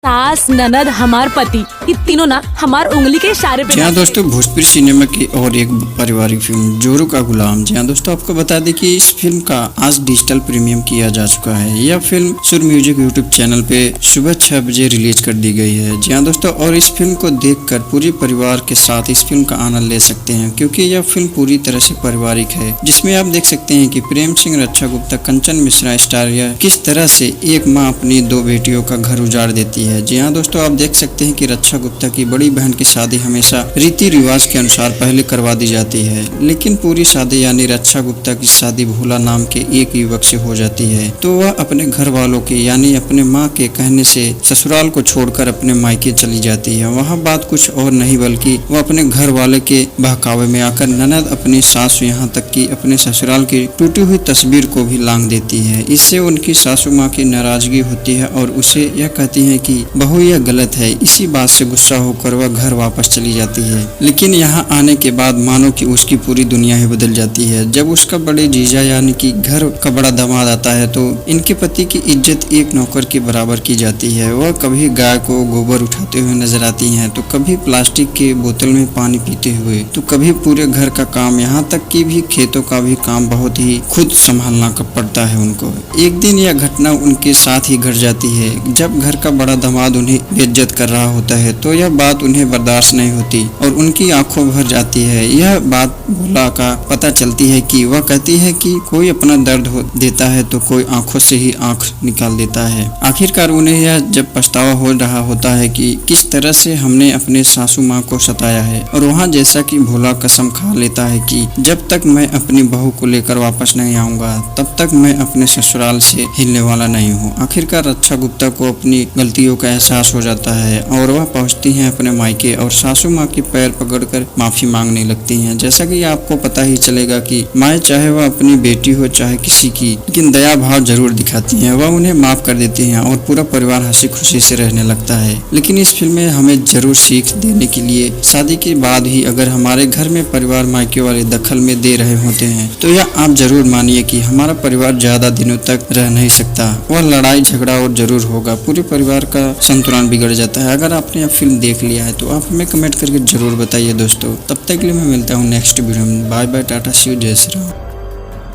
सास ननद हमार पति ये तीनों ना हमार उंगली के इशारे पे। जी हाँ दोस्तों, भोजपुरी सिनेमा की और एक पारिवारिक फिल्म जोरू का गुलाम। जी हाँ दोस्तों, आपको बता दें कि इस फिल्म का आज डिजिटल प्रीमियम किया जा चुका है। यह फिल्म सुर म्यूजिक यूट्यूब चैनल पे सुबह 6 बजे रिलीज कर दी गई है। जी हाँ दोस्तों, और इस फिल्म को देखकर पूरे परिवार के साथ इस फिल्म का आनंद ले सकते हैं, क्योंकि यह फिल्म पूरी तरह से पारिवारिक है, जिसमें आप देख सकते हैं कि प्रेम सिंह, रक्षा गुप्ता, कंचन मिश्रा स्टार यह किस तरह से एक माँ अपनी 2 बेटियों का घर उजाड़ देती है। जी हाँ दोस्तों, आप देख सकते हैं कि रक्षा गुप्ता की बड़ी बहन की शादी हमेशा रीति रिवाज के अनुसार पहले करवा दी जाती है, लेकिन पूरी शादी यानी रक्षा गुप्ता की शादी भोला नाम के एक युवक से हो जाती है। तो वह अपने घर वालों के यानी अपने माँ के कहने से ससुराल को छोड़कर अपने मायके चली जाती है। वहाँ बात कुछ और नहीं बल्कि वह अपने घर वाले के बहकावे में आकर ननद अपनी सासू यहाँ तक कि अपने ससुराल की टूटी हुई तस्वीर को भी लांग देती है। इससे उनकी सासू माँ की नाराजगी होती है और उसे यह कहती है कि बहू यह गलत है। इसी बात से गुस्सा होकर वह घर वापस चली जाती है, लेकिन यहाँ आने के बाद मानो कि उसकी पूरी दुनिया ही बदल जाती है। जब उसका बड़े जीजा यानी कि घर का बड़ा दामाद आता है तो इनके पति की इज्जत एक नौकर के बराबर की जाती है। वह कभी गाय को गोबर उठाते हुए नजर आती हैं, तो कभी प्लास्टिक के बोतल में पानी पीते हुए, तो कभी पूरे घर का काम, यहाँ तक कि भी खेतों का भी काम बहुत ही खुद संभालना पड़ता है उनको। एक दिन यह घटना उनके साथ ही घट जाती है। जब घर का बड़ा दामाद उन्हें बेइज्जत कर रहा होता है तो यह बात उन्हें बर्दाश्त नहीं होती और उनकी आंखों भर जाती है। यह बात भोला का पता चलती है कि वह कहती है कि कोई अपना दर्द देता है तो कोई आंखों से ही आंख निकाल देता है। आखिरकार उन्हें यह जब पछतावा हो रहा होता है कि किस तरह से हमने अपने सासू माँ को सताया है, और वहाँ जैसा कि भोला कसम खा लेता है कि जब तक मैं अपनी बहू को लेकर वापस नहीं आऊंगा तब तक मैं अपने ससुराल से हिलने वाला नहीं हूँ। आखिरकार रक्षा गुप्ता को अपनी गलतियों का एहसास हो जाता है और वह पहुंचती हैं अपने मायके और सासू माँ के पैर पकड़कर माफी मांगने लगती हैं। जैसा कि आपको पता ही चलेगा कि माँ चाहे वह अपनी बेटी हो चाहे किसी की, लेकिन दया भाव जरूर दिखाती हैं। वह उन्हें माफ कर देती हैं और पूरा परिवार हंसी खुशी से रहने लगता है। लेकिन इस फिल्म में हमें जरूर सीख देने के लिए शादी के बाद ही अगर हमारे घर में परिवार मायके वाले दखल में दे रहे होते हैं तो यह आप जरूर मानिए कि हमारा परिवार ज्यादा दिनों तक रह नहीं सकता। वह लड़ाई झगड़ा और जरूर होगा, पूरे परिवार का संतुलन बिगड़ जाता है। अगर आपने यह फिल्म देख लिया है तो आप हमें कमेंट करके जरूर बताइए दोस्तों। तब तक के लिए मैं मिलता हूँ नेक्स्ट वीडियो में। Bye bye, tata, see you, जय श्री राम।